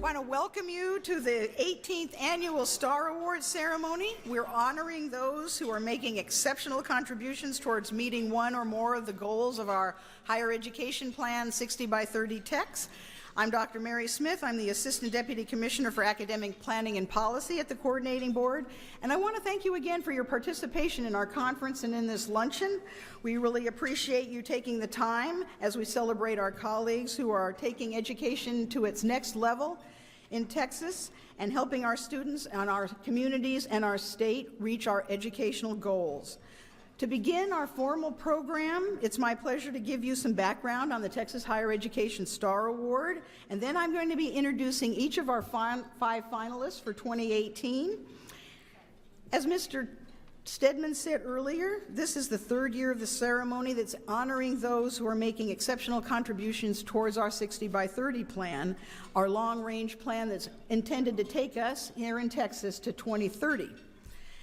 want to welcome you to the 18th Annual Star Awards ceremony. We're honoring those who are making exceptional contributions towards meeting one or more of the goals of our Higher Education Plan 60 by 30 TEX. I'm Dr. Mary Smith. I'm the Assistant Deputy Commissioner for Academic Planning and Policy at the Coordinating Board. And I want to thank you again for your participation in our conference and in this luncheon. We really appreciate you taking the time as we celebrate our colleagues who are taking education to its next level in Texas and helping our students and our communities and our state reach our educational goals. To begin our formal program, it's my pleasure to give you some background on the Texas Higher Education Star Award, and then I'm going to be introducing each of our five finalists for 2018. As Mr. Stedman said earlier, this is the third year of the ceremony that's honoring those who are making exceptional contributions towards our 60 by 30 plan, our long-range plan that's intended to take us here in Texas to 2030.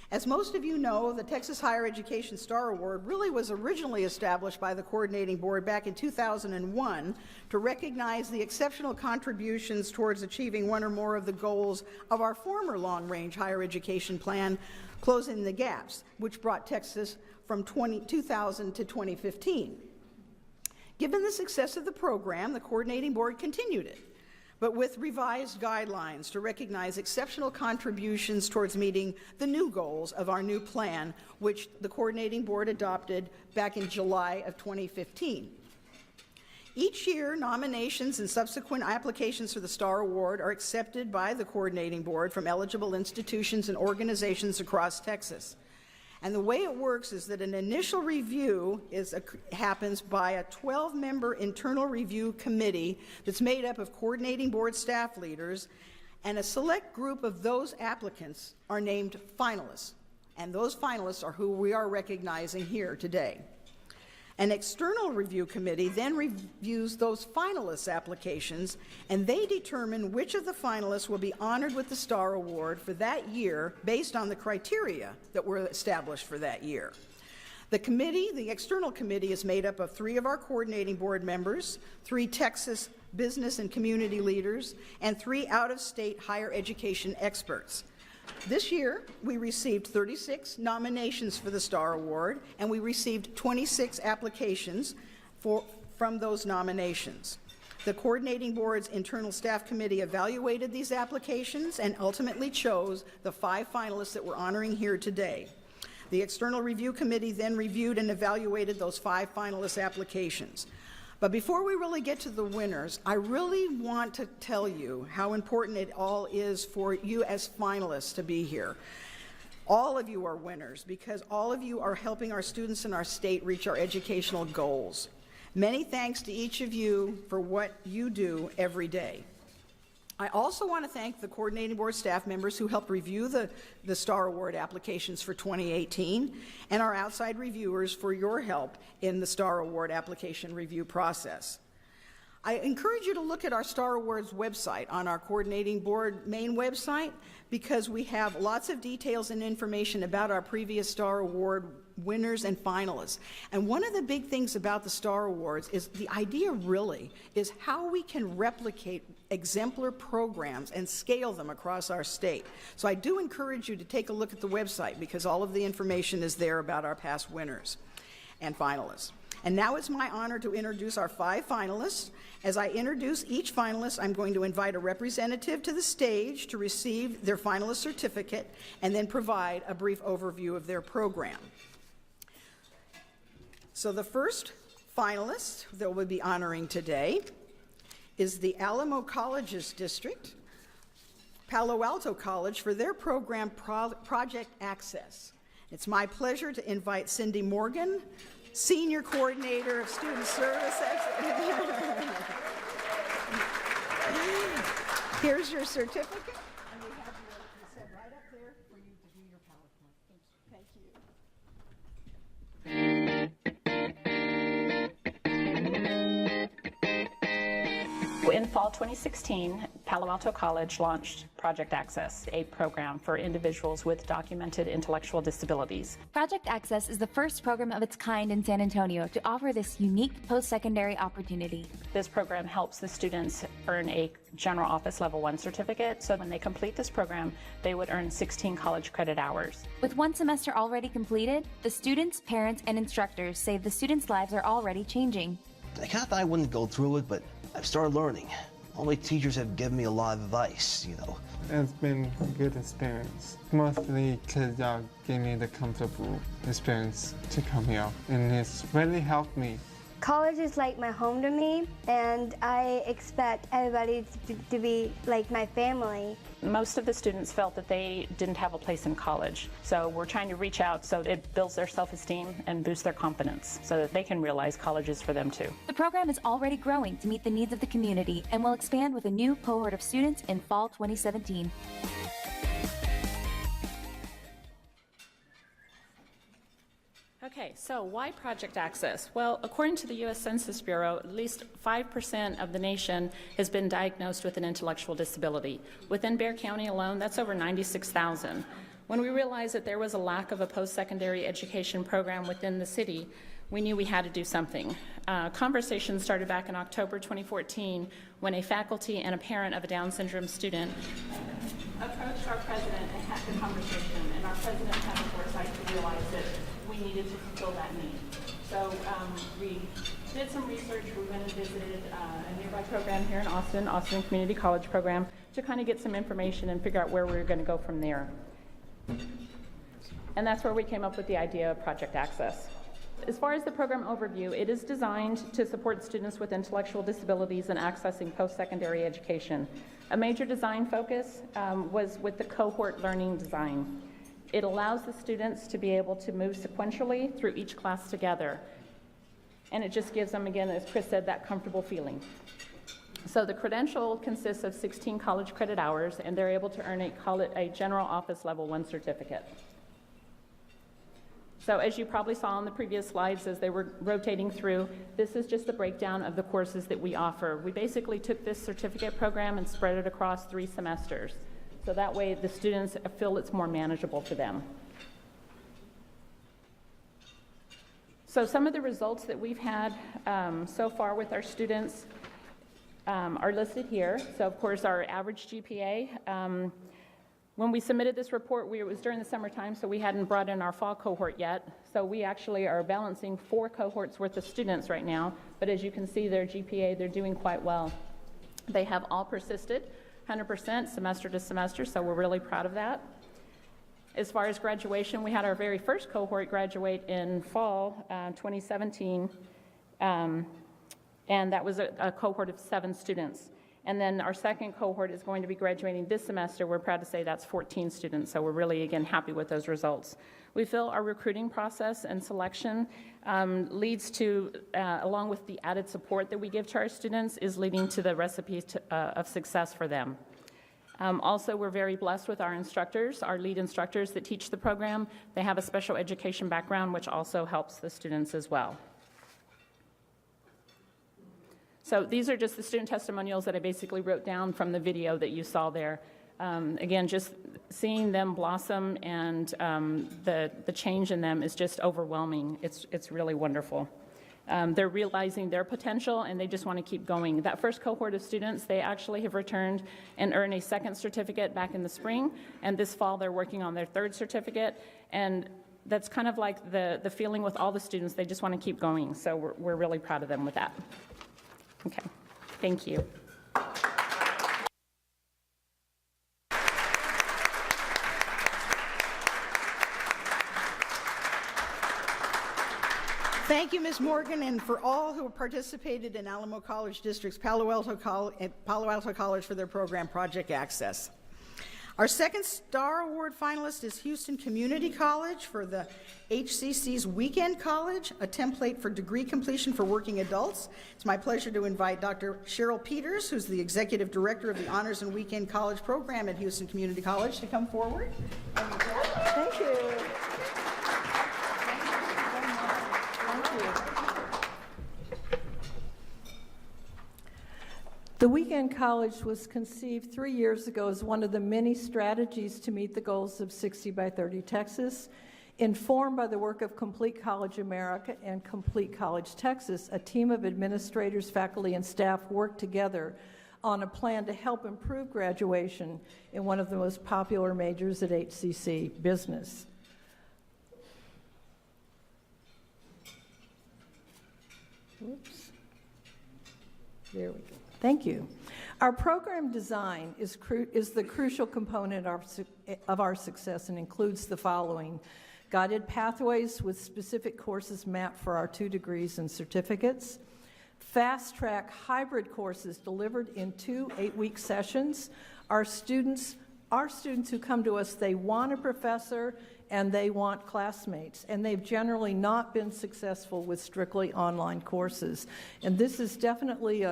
As most of you know, the Texas Higher Education Star Award really was originally established by the Coordinating Board back in 2001 to recognize the exceptional contributions towards achieving one or more of the goals of our former long-range higher education plan, Closing the Gaps, which brought Texas from 2000 to 2015. Given the success of the program, the Coordinating Board continued it, but with revised guidelines to recognize exceptional contributions towards meeting the new goals of our new plan, which the Coordinating Board adopted back in July of 2015. Each year, nominations and subsequent applications for the Star Award are accepted by the Coordinating Board from eligible institutions and organizations across Texas. And the way it works is that an initial review happens by a 12-member internal review committee that's made up of Coordinating Board staff leaders, and a select group of those applicants are named finalists. And those finalists are who we are recognizing here today. An external review committee then reviews those finalists' applications, and they determine which of the finalists will be honored with the Star Award for that year based on the criteria that were established for that year. The external committee, is made up of 3 of our Coordinating Board members, 3 Texas business and community leaders, and 3 out-of-state higher education experts. This year, we received 36 nominations for the Star Award, and we received 26 applications from those nominations. The Coordinating Board's internal staff committee evaluated these applications and ultimately chose the 5 finalists that we're honoring here today. The external review committee then reviewed and evaluated those 5 finalist applications. But before we really get to the winners, I really want to tell you how important it all is for you as finalists to be here. All of you are winners because all of you are helping our students in our state reach our educational goals. Many thanks to each of you for what you do every day. I also want to thank the Coordinating Board staff members who helped review the Star Award applications for 2018 and our outside reviewers for your help in the Star Award application review process. I encourage you to look at our Star Awards website on our Coordinating Board main website because we have lots of details and information about our previous Star Award winners and finalists. And one of the big things about the Star Awards is the idea really is how we can replicate exemplar programs and scale them across our state. So I do encourage you to take a look at the website because all of the information is there about our past winners and finalists. And now it's my honor to introduce our 5 finalists. As I introduce each finalist, I'm going to invite a representative to the stage to receive their finalist certificate and then provide a brief overview of their program. So the first finalist that we'll be honoring today is the Alamo Colleges District, Palo Alto College, for their program Project Access. It's my pleasure to invite Cindy Morgan, Senior Coordinator of Student Services. Here's your certificate, and we have your set right up there for you to do your PowerPoint. Thank you. in fall 2016, Palo Alto College launched Project Access, a program for individuals with documented intellectual disabilities. Project Access is the first program of its kind in San Antonio to offer this unique post-secondary opportunity. This program helps the students earn a General Office Level 1 certificate, so when they complete this program, they would earn 16 college credit hours. With one semester already completed, the students, parents, and instructors say the students' lives are already changing. I kind of thought I wouldn't go through it, but I've started learning. All my teachers have given me a lot of advice, It's been a good experience. Mostly because y'all gave me the comfortable experience to come here, and it's really helped me. College is like my home to me, and I expect everybody to be like my family. Most of the students felt that they didn't have a place in college, so we're trying to reach out so it builds their self-esteem and boosts their confidence so that they can realize college is for them too. The program is already growing to meet the needs of the community and will expand with a new cohort of students in fall 2017. Okay, so why Project Access? Well, according to the U.S. Census Bureau, at least 5% of the nation has been diagnosed with an intellectual disability. Within Bexar County alone, that's over 96,000. When we realized that there was a lack of a post-secondary education program within the city, we knew we had to do something. Conversations started back in October 2014 when a faculty and a parent of a Down syndrome student approached our president and had the conversation, and our president had the foresight to realize that we needed to fulfill that need. So we did some research. We went and visited a nearby program here in Austin Community College program, to kind of get some information and figure out where we were going to go from there. And that's where we came up with the idea of Project Access. As far as the program overview, it is designed to support students with intellectual disabilities in accessing post-secondary education. A major design focus was with the cohort learning design. It allows the students to be able to move sequentially through each class together. And it just gives them, again, as Chris said, that comfortable feeling. So the credential consists of 16 college credit hours, and they're able to earn a General Office Level 1 certificate. So as you probably saw on the previous slides as they were rotating through, this is just the breakdown of the courses that we offer. We basically took this certificate program and spread it across 3 semesters. So that way the students feel it's more manageable for them. So some of the results that we've had so far with our students are listed here. So of course our average GPA, when we submitted this report, it was during the summertime, so we hadn't brought in our fall cohort yet. So we actually are balancing 4 cohorts worth of students right now. But as you can see, their GPA, they're doing quite well. They have all persisted 100% semester to semester, so we're really proud of that. As far as graduation, we had our very first cohort graduate in fall 2017, and that was a cohort of 7 students. And then our second cohort is going to be graduating this semester. We're proud to say that's 14 students, so we're really, again, happy with those results. We feel our recruiting process and selection leads to, along with the added support that we give to our students, is leading to the recipe of success for them. Also, we're very blessed with our instructors, our lead instructors that teach the program. They have a special education background, which also helps the students as well. So these are just the student testimonials that I basically wrote down from the video that you saw there. Again, just seeing them blossom and the change in them is just overwhelming. It's really wonderful. They're realizing their potential, and they just want to keep going. That first cohort of students, they actually have returned and earned a second certificate back in the spring, and this fall they're working on their third certificate, and that's kind of like the feeling with all the students. They just want to keep going, so we're really proud of them with that. Okay, thank you. Thank you, Ms. Morgan, and for all who participated in Alamo College District's Palo Alto College for their program, Project Access. Our second Star Award finalist is Houston Community College for the HCC's Weekend College, a template for degree completion for working adults. It's my pleasure to invite Dr. Cheryl Peters, who's the Executive Director of the Honors and Weekend College program at Houston Community College, to come forward. Thank you. The Weekend College was conceived 3 years ago as one of the many strategies to meet the goals of 60 by 30 Texas. Informed by the work of Complete College America and Complete College Texas, a team of administrators, faculty, and staff worked together on a plan to help improve graduation in one of the most popular majors at HCC, business. Whoops. There we go. Thank you. Our program design is the crucial component of our success and includes the following: guided pathways with specific courses mapped for our 2 degrees and certificates, fast-track hybrid courses delivered in 2 8-week sessions. Our students who come to us, they want a professor and they want classmates, and they've generally not been successful with strictly online courses. And this is definitely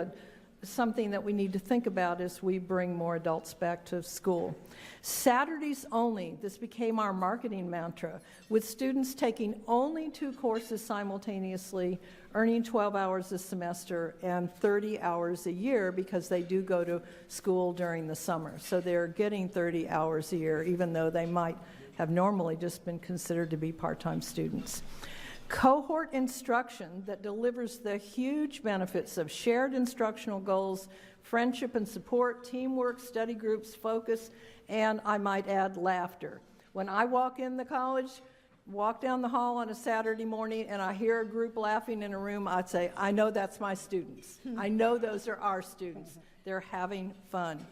something that we need to think about as we bring more adults back to school. Saturdays only, this became our marketing mantra, with students taking only 2 courses simultaneously, earning 12 hours a semester and 30 hours a year because they do go to school during the summer. So they're getting 30 hours a year, even though they might have normally just been considered to be part-time students. Cohort instruction that delivers the huge benefits of shared instructional goals, friendship and support, teamwork, study groups, focus, and I might add laughter. When I walk in the college, walk down the hall on a Saturday morning and I hear a group laughing in a room, I'd say, I know that's my students. I know those are our students. They're having fun.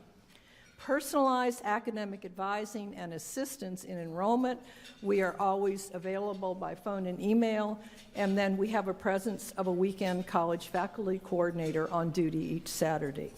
Personalized academic advising and assistance in enrollment. We are always available by phone and email. And then we have a presence of a weekend college faculty coordinator on duty each Saturday.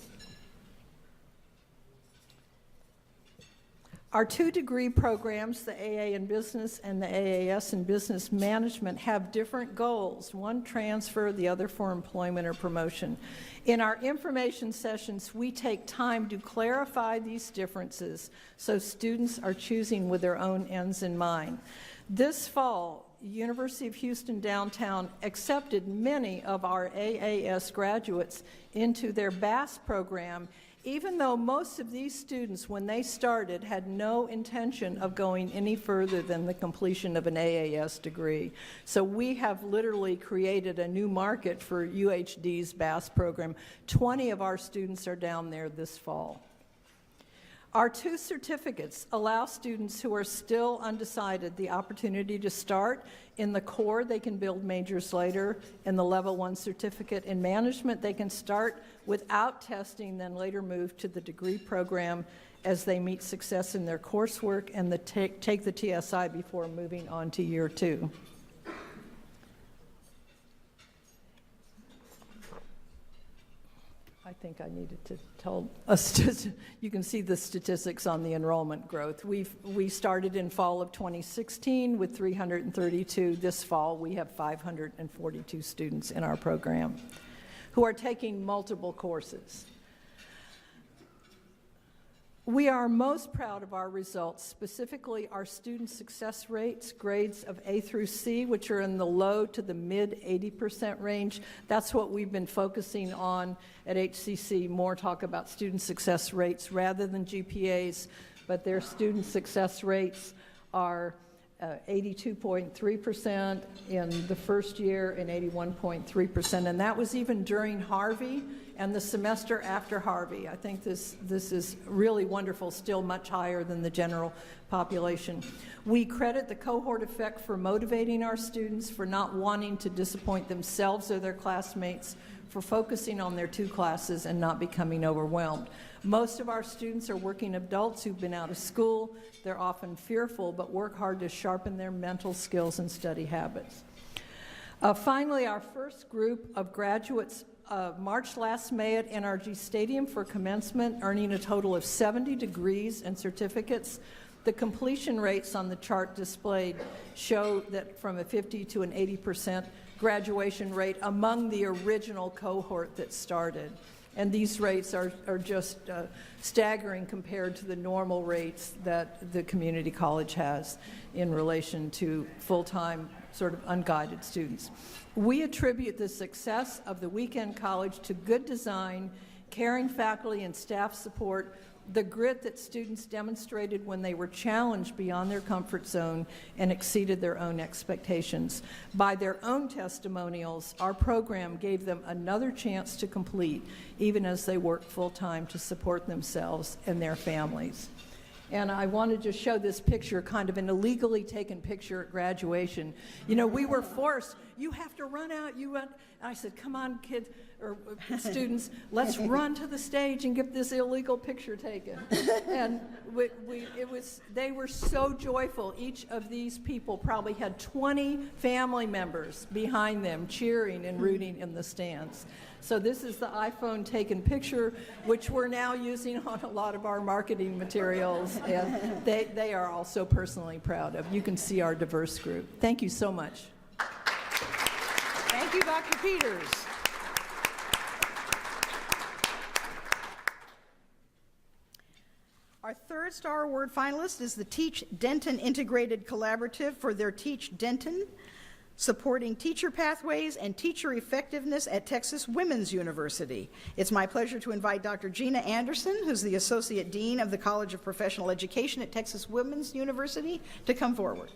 Our 2 degree programs, the AA in Business and the AAS in Business Management, have different goals, one transfer, the other for employment or promotion. In our information sessions, we take time to clarify these differences so students are choosing with their own ends in mind. This fall, University of Houston Downtown accepted many of our AAS graduates into their BAS program, even though most of these students, when they started, had no intention of going any further than the completion of an AAS degree. So we have literally created a new market for UHD's BAS program. 20 of our students are down there this fall. Our 2 certificates allow students who are still undecided the opportunity to start in the core. They can build majors later. In the level 1 certificate in management, they can start without testing, then later move to the degree program as they meet success in their coursework and take the TSI before moving on to year 2. I think I needed to tell us, you can see the statistics on the enrollment growth. We started in fall of 2016 with 332. This fall, we have 542 students in our program who are taking multiple courses. We are most proud of our results, specifically our student success rates, grades of A through C, which are in the low to the mid 80% range. That's what we've been focusing on at HCC, more talk about student success rates rather than GPAs, but their student success rates are 82.3% in the first year and 81.3%, and that was even during Harvey and the semester after Harvey. I think this is really wonderful, still much higher than the general population. We credit the cohort effect for motivating our students, for not wanting to disappoint themselves or their classmates, for focusing on their 2 classes and not becoming overwhelmed. Most of our students are working adults who've been out of school. They're often fearful, but work hard to sharpen their mental skills and study habits. Finally, our first group of graduates marched last May at NRG Stadium for commencement, earning a total of 70 degrees and certificates. The completion rates on the chart displayed show that from a 50 to an 80% graduation rate among the original cohort that started. And these rates are just staggering compared to the normal rates that the community college has in relation to full-time sort of unguided students. We attribute the success of the weekend college to good design, caring faculty and staff support, the grit that students demonstrated when they were challenged beyond their comfort zone and exceeded their own expectations. By their own testimonials, our program gave them another chance to complete, even as they worked full-time to support themselves and their families. And I wanted to show this picture, kind of an illegally taken picture at graduation. You know, we were forced, you have to run out, and I said, come on, kids, or students, let's run to the stage and get this illegal picture taken. And they were so joyful. Each of these people probably had 20 family members behind them cheering and rooting in the stands. So this is the iPhone taken picture, which we're now using on a lot of our marketing materials, and they are also personally proud of. You can see our diverse group. Thank you so much. Thank you, Dr. Peters. Our third Star Award finalist is the Teach Denton Integrated Collaborative for their Teach Denton, supporting teacher pathways and teacher effectiveness at Texas Women's University. It's my pleasure to invite Dr. Gina Anderson, who's the Associate Dean of the College of Professional Education at Texas Women's University, to come forward.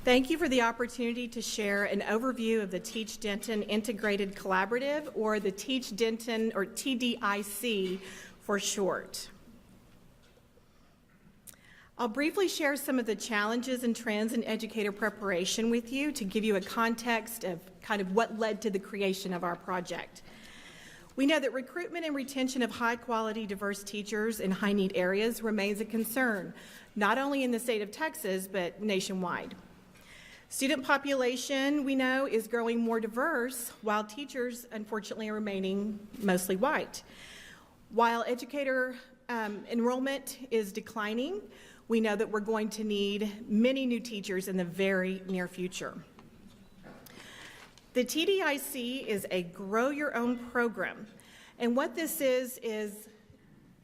Thank you for the opportunity to share an overview of the Teach Denton Integrated Collaborative, or the Teach Denton, or TDIC for short. I'll briefly share some of the challenges and trends in educator preparation with you to give you a context of kind of what led to the creation of our project. We know that recruitment and retention of high-quality, diverse teachers in high-need areas remains a concern, not only in the state of Texas, but nationwide. Student population, we know, is growing more diverse, while teachers, unfortunately, are remaining mostly white. While educator enrollment is declining, we know that we're going to need many new teachers in the very near future. The TDIC is a Grow Your Own program, and what this is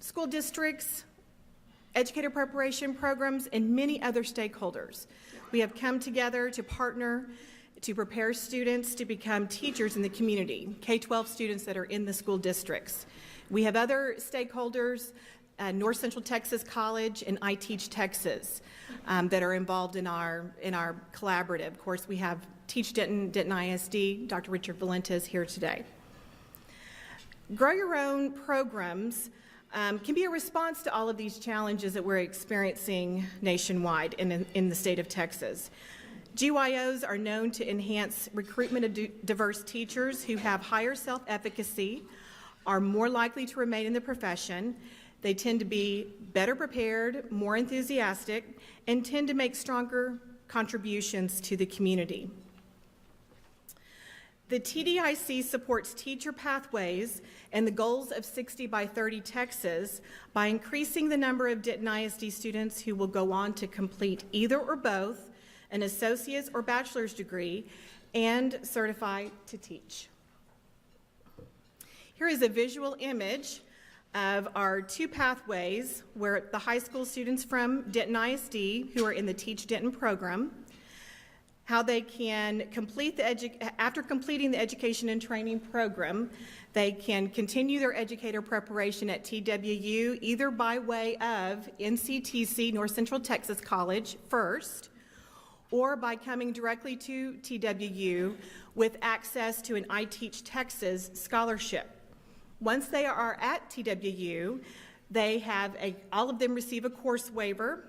school districts, educator preparation programs, and many other stakeholders. We have come together to partner to prepare students to become teachers in the community, K-12 students that are in the school districts. We have other stakeholders, North Central Texas College and I Teach Texas, that are involved in our collaborative. Of course, we have Teach Denton, Denton ISD, Dr. Richard Valenta is here today. Grow Your Own programs can be a response to all of these challenges that we're experiencing nationwide in the state of Texas. GYOs are known to enhance recruitment of diverse teachers who have higher self-efficacy, are more likely to remain in the profession. They tend to be better prepared, more enthusiastic, and tend to make stronger contributions to the community. The TDIC supports teacher pathways and the goals of 60 by 30 Texas by increasing the number of Denton ISD students who will go on to complete either or both an associate's or bachelor's degree and certify to teach. Here is a visual image of our two pathways where the high school students from Denton ISD who are in the Teach Denton program, how they can complete after completing the education and training program, they can continue their educator preparation at TWU either by way of NCTC, North Central Texas College first, or by coming directly to TWU with access to an I Teach Texas scholarship. Once they are at TWU, they have all of them receive a course waiver.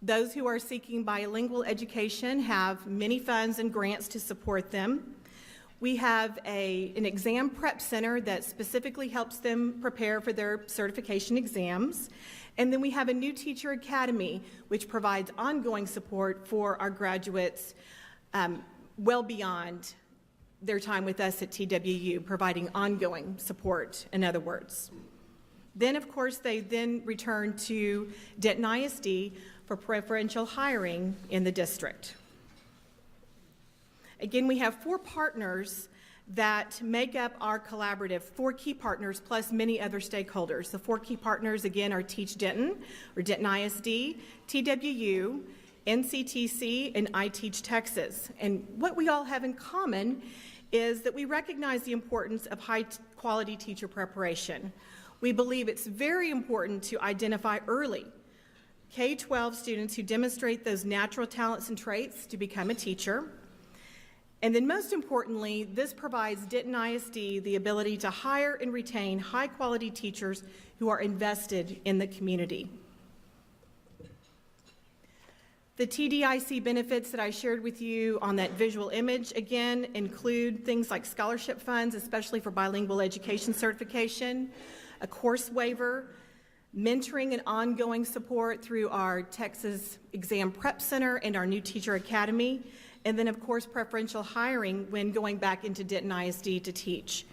Those who are seeking bilingual education have many funds and grants to support them. We have an exam prep center that specifically helps them prepare for their certification exams. And then we have a new teacher academy, which provides ongoing support for our graduates well beyond their time with us at TWU, providing ongoing support, in other words. Then, of course, they then return to Denton ISD for preferential hiring in the district. Again, we have 4 partners that make up our collaborative, 4 key partners plus many other stakeholders. The 4 key partners, again, are Teach Denton, or Denton ISD, TWU, NCTC, and I Teach Texas. And what we all have in common is that we recognize the importance of high-quality teacher preparation. We believe it's very important to identify early K-12 students who demonstrate those natural talents and traits to become a teacher. And then most importantly, this provides Denton ISD the ability to hire and retain high-quality teachers who are invested in the community. The TDIC benefits that I shared with you on that visual image, again, include things like scholarship funds, especially for bilingual education certification, a course waiver, mentoring and ongoing support through our Texas Exam Prep Center and our new Teacher Academy, and then, of course, preferential hiring when going back into Denton ISD to teach.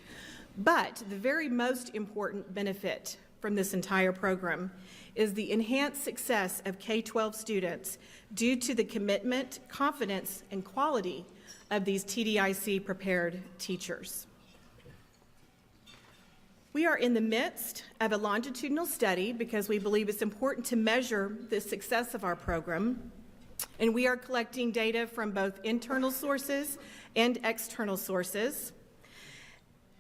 But the very most important benefit from this entire program is the enhanced success of K-12 students due to the commitment, confidence, and quality of these TDIC prepared teachers. We are in the midst of a longitudinal study because we believe it's important to measure the success of our program, and we are collecting data from both internal sources and external sources.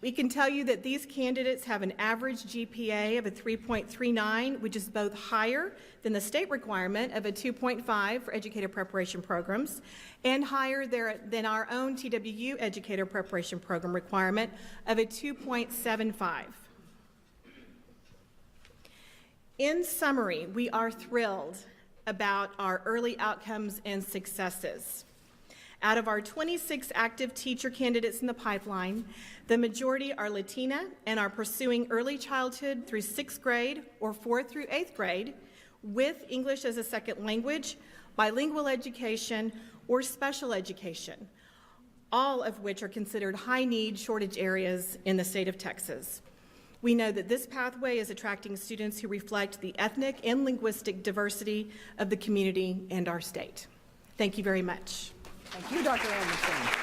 We can tell you that these candidates have an average GPA of a 3.39, which is both higher than the state requirement of a 2.5 for educator preparation programs, and higher than our own TWU educator preparation program requirement of a 2.75. In summary, we are thrilled about our early outcomes and successes. Out of our 26 active teacher candidates in the pipeline, the majority are Latina and are pursuing early childhood through 6th grade or 4th through 8th grade with English as a second language, bilingual education, or special education, all of which are considered high-need shortage areas in the state of Texas. We know that this pathway is attracting students who reflect the ethnic and linguistic diversity of the community and our state. Thank you very much. Thank you, Dr. Anderson.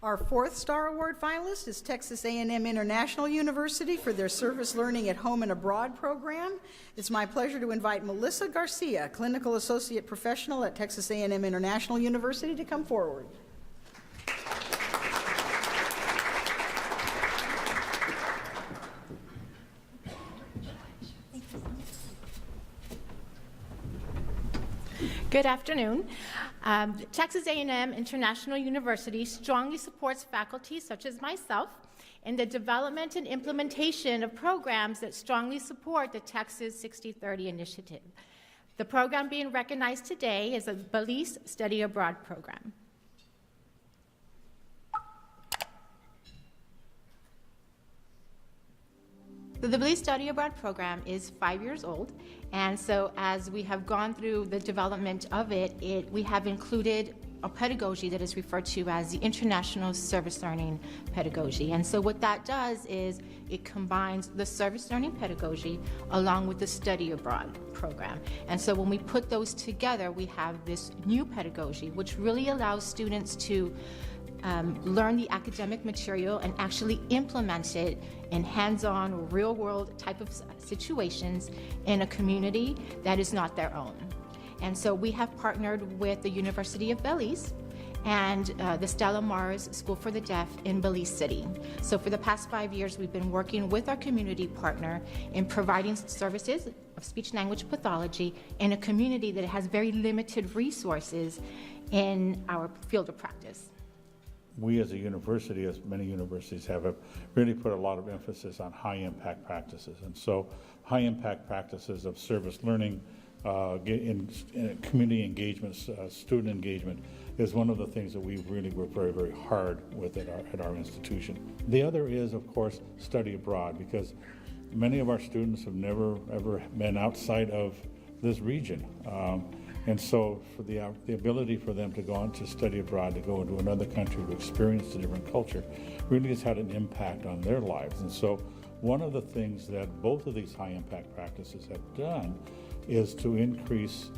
Our 4th Star Award finalist is Texas A&M International University for their Service Learning at Home and Abroad program. It's my pleasure to invite Melissa Garcia, Clinical Associate Professional at Texas A&M International University, to come forward. Good afternoon. Texas A&M International University strongly supports faculty such as myself in the development and implementation of programs that strongly support the Texas 60/30 initiative. The program being recognized today is a Belize Study Abroad program. The Belize Study Abroad program is 5 years old, and so as we have gone through the development of it, we have included a pedagogy that is referred to as the International Service Learning Pedagogy. And so what that does is it combines the service learning pedagogy along with the study abroad program. And so when we put those together, we have this new pedagogy, which really allows students to learn the academic material and actually implement it in hands-on, real-world type of situations in a community that is not their own. And so we have partnered with the University of Belize and the Stella Maris School for the Deaf in Belize City. So for the past 5 years, we've been working with our community partner in providing services of speech-language pathology in a community that has very limited resources in our field of practice. We as a university, as many universities have really put a lot of emphasis on high-impact practices. And so high-impact practices of service learning, in community engagement, student engagement, is one of the things that we really work very, very hard with at our institution. The other is, of course, study abroad, because many of our students have never, ever been outside of this region. And so for the ability for them to go on to study abroad, to go into another country, to experience a different culture, really has had an impact on their lives. And so one of the things that both of these high impact practices have done is to increase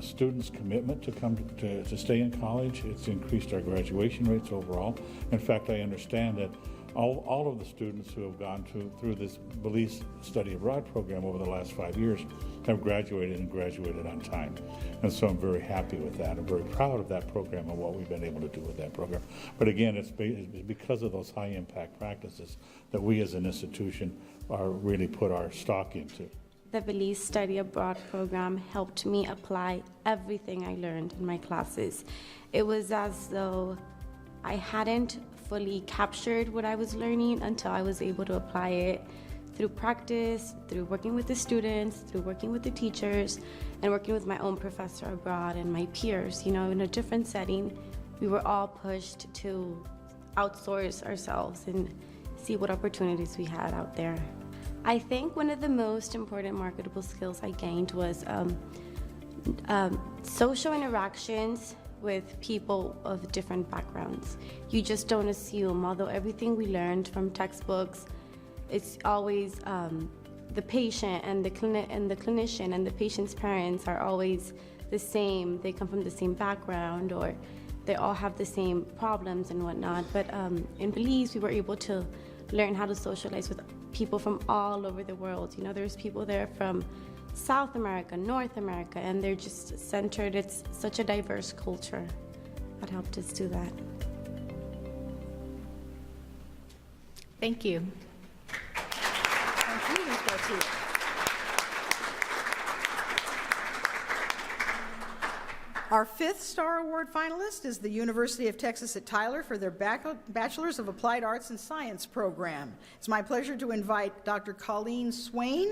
students' commitment to come to stay in college. It's increased our graduation rates overall. In fact, I understand that all of the students who have gone through this Belize Study Abroad program over the last 5 years have graduated and graduated on time. And so I'm very happy with that. I'm very proud of that program and what we've been able to do with that program. But again, it's because of those high impact practices that we as an institution are really put our stock into. The Belize Study Abroad program helped me apply everything I learned in my classes. It was as though I hadn't fully captured what I was learning until I was able to apply it through practice, through working with the students, through working with the teachers, and working with my own professor abroad and my peers. You know, in a different setting, we were all pushed to outsource ourselves and see what opportunities we had out there. I think one of the most important marketable skills I gained was social interactions with people of different backgrounds. You just don't assume, although everything we learned from textbooks, it's always the patient and the clinician and the patient's parents are always the same. They come from the same background, or they all have the same problems and whatnot. But in Belize, we were able to learn how to socialize with people from all over the world. You know, there's people there from South America, North America, and they're just centered. It's such a diverse culture that helped us do that. Thank you. Thank you, Ms. Garcia. Our fifth Star Award finalist is the University of Texas at Tyler for their Bachelor's of Applied Arts and Science program. It's my pleasure to invite Dr. Colleen Swain,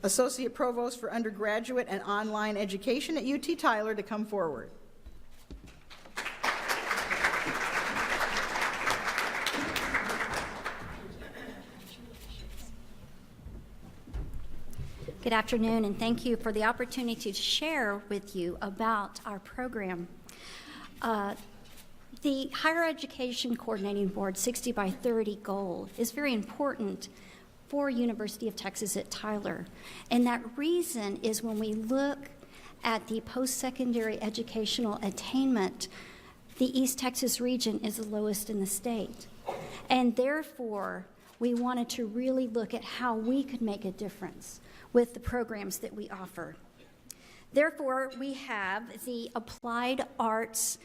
Associate Provost for Undergraduate and Online Education at UT Tyler, to come forward. Good afternoon, and thank you for the opportunity to share with you about our program. The Higher Education Coordinating Board 60 by 30 goal is very important for University of Texas at Tyler. And that reason is when we look at the post-secondary educational attainment, the East Texas region is the lowest in the state. And therefore, we wanted to really look at how we could make a difference with the programs that we offer. Therefore, we have the Applied Arts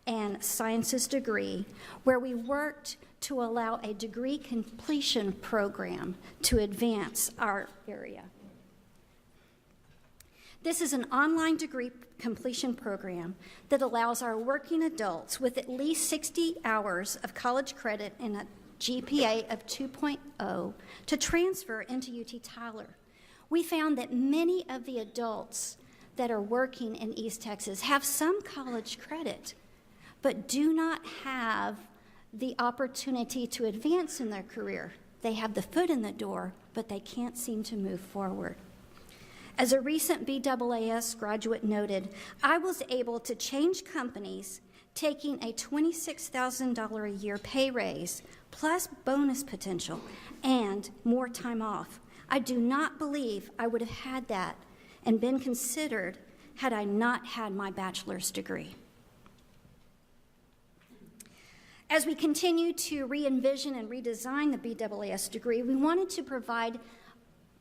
and Sciences degree, where we worked to allow a degree completion program to advance our area. This is an online degree completion program that allows our working adults with at least 60 hours of college credit and a GPA of 2.0 to transfer into UT Tyler. We found that many of the adults that are working in East Texas have some college credit, but do not have the opportunity to advance in their career. They have the foot in the door, but they can't seem to move forward. As a recent BAAS graduate noted, I was able to change companies, taking a $26,000 a year pay raise, plus bonus potential, and more time off. I do not believe I would have had that and been considered had I not had my bachelor's degree. As we continue to re-envision and redesign the BAAS degree, we wanted to provide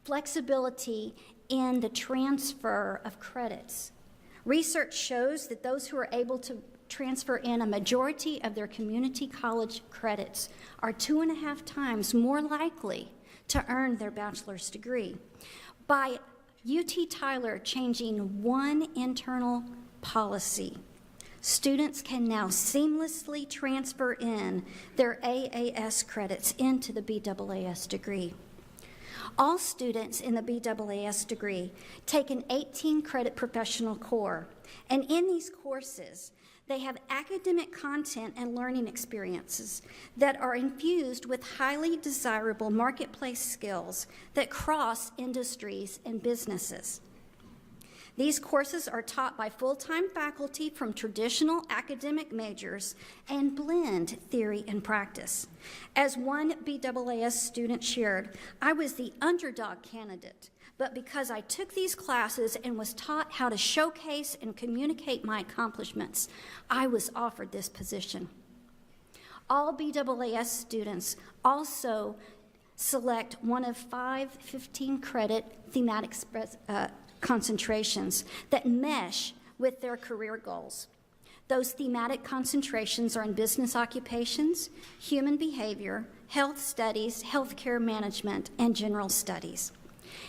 flexibility in the transfer of credits. Research shows that those who are able to transfer in a majority of their community college credits are 2.5 times more likely to earn their bachelor's degree. By UT Tyler changing one internal policy, students can now seamlessly transfer in their AAS credits into the BAAS degree. All students in the BAAS degree take an 18-credit professional core, and in these courses, they have academic content and learning experiences that are infused with highly desirable marketplace skills that cross industries and businesses. These courses are taught by full-time faculty from traditional academic majors and blend theory and practice. As one BAAS student shared, I was the underdog candidate, but because I took these classes and was taught how to showcase and communicate my accomplishments, I was offered this position. All BAAS students also select one of 5 15-credit thematic concentrations that mesh with their career goals. Those thematic concentrations are in business occupations, human behavior, health studies, healthcare management, and general studies.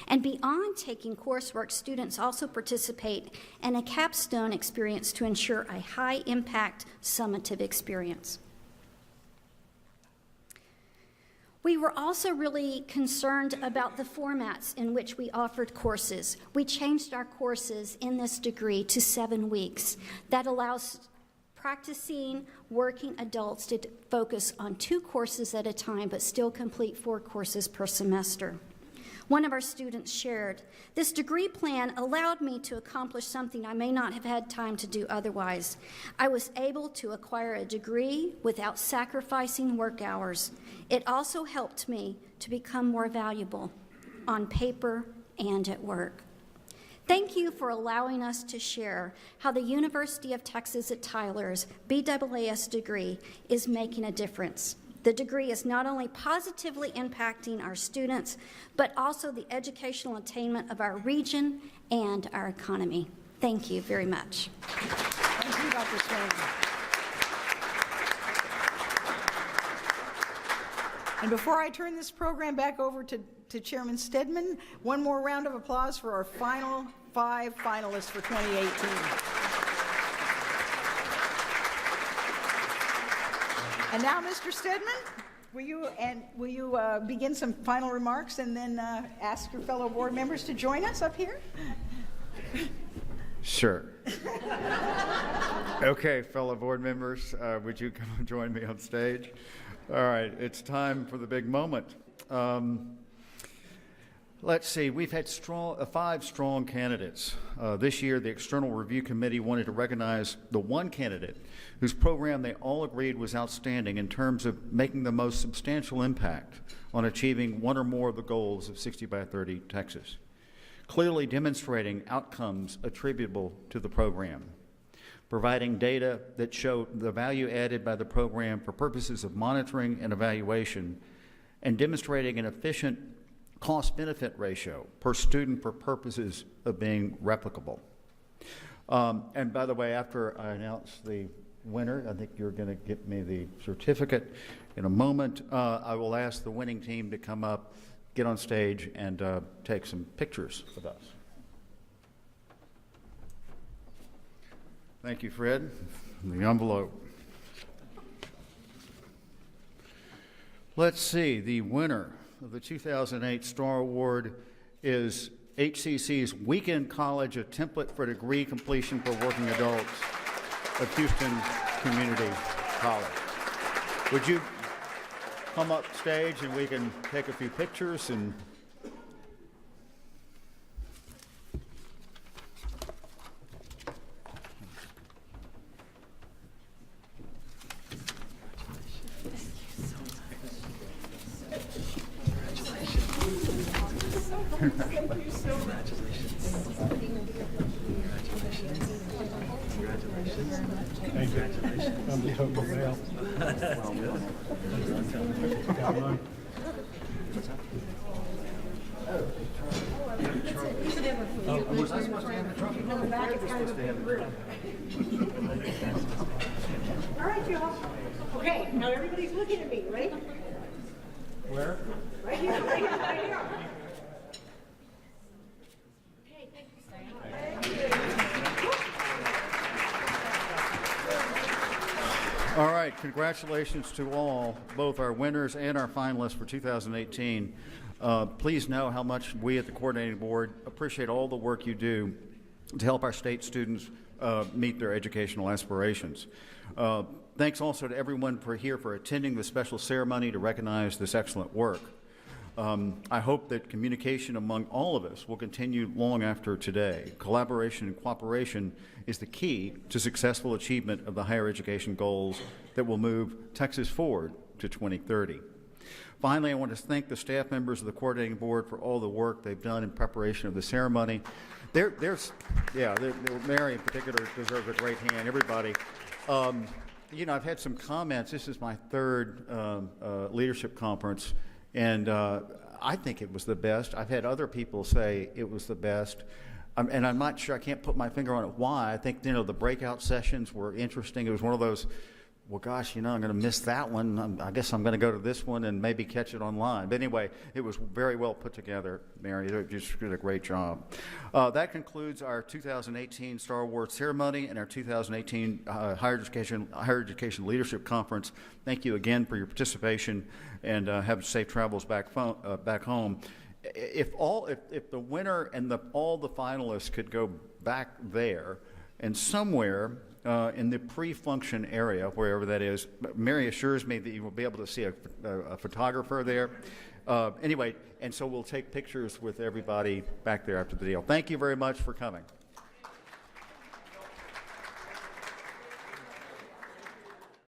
And beyond taking coursework, students also participate in a capstone experience to ensure a high-impact summative experience. We were also really concerned about the formats in which we offered courses. We changed our courses in this degree to 7 weeks. That allows practicing working adults to focus on 2 courses at a time, but still complete 4 courses per semester. One of our students shared, "This degree plan allowed me to accomplish something I may not have had time to do otherwise. I was able to acquire a degree without sacrificing work hours. It also helped me to become more valuable on paper and at work." Thank you for allowing us to share how the University of Texas at Tyler's BAAS degree is making a difference. The degree is not only positively impacting our students, but also the educational attainment of our region and our economy. Thank you very much. Thank you, Dr. Swain. And before I turn this program back over to Chairman Stedman, one more round of applause for our final 5 finalists for 2018. And now, Mr. Stedman, will you begin some final remarks and then ask your fellow board members to join us up here? Sure. Okay, fellow board members, would you come and join me on stage? All right, it's time for the big moment. Let's see, we've had 5 strong candidates. This year, the External Review Committee wanted to recognize the one candidate whose program they all agreed was outstanding in terms of making the most substantial impact on achieving one or more of the goals of 60 by 30 Texas, clearly demonstrating outcomes attributable to the program, providing data that show the value added by the program for purposes of monitoring and evaluation, and demonstrating an efficient cost-benefit ratio per student for purposes of being replicable. And by the way, after I announce the winner, I think you're going to get me the certificate in a moment. I will ask the winning team to come up, get on stage, and take some pictures with us. Thank you, Fred. The envelope. Let's see, the winner of the 2008 Star Award is HCC's Weekend College, a template for degree completion for working adults of Houston Community College. Would you come up stage and we can take a few pictures and Thank you so much. Was I supposed to have the trophy? No, back it's kind of a group. All right, y'all. Okay, now everybody's looking at me, right? Where? Right here, right here, right here. All right, congratulations to all, both our winners and our finalists for 2018. Please know how much we at the Coordinating Board appreciate all the work you do to help our state students meet their educational aspirations. Thanks also to everyone here for attending the special ceremony to recognize this excellent work. I hope that communication among all of us will continue long after today. Collaboration and cooperation is the key to successful achievement of the higher education goals that will move Texas forward to 2030. Finally, I want to thank the staff members of the coordinating board for all the work they've done in preparation of the ceremony. Mary in particular deserves a great hand, everybody. You know, I've had some comments. This is my third leadership conference, and I think it was the best. I've had other people say it was the best. And I'm not sure, I can't put my finger on it why. I think, you know, the breakout sessions were interesting. It was one of those, well, gosh, you know, I'm going to miss that one. I guess I'm going to go to this one and maybe catch it online. But anyway, it was very well put together, Mary. You just did a great job. That concludes our 2018 Star Award ceremony and our 2018 Higher Education Leadership Conference. Thank you again for your participation, and have safe travels back home. If the winner and all the finalists could go back there, and somewhere in the pre-function area, wherever that is, Mary assures me that you will be able to see a photographer there. Anyway, and so we'll take pictures with everybody back there after the deal. Thank you very much for coming.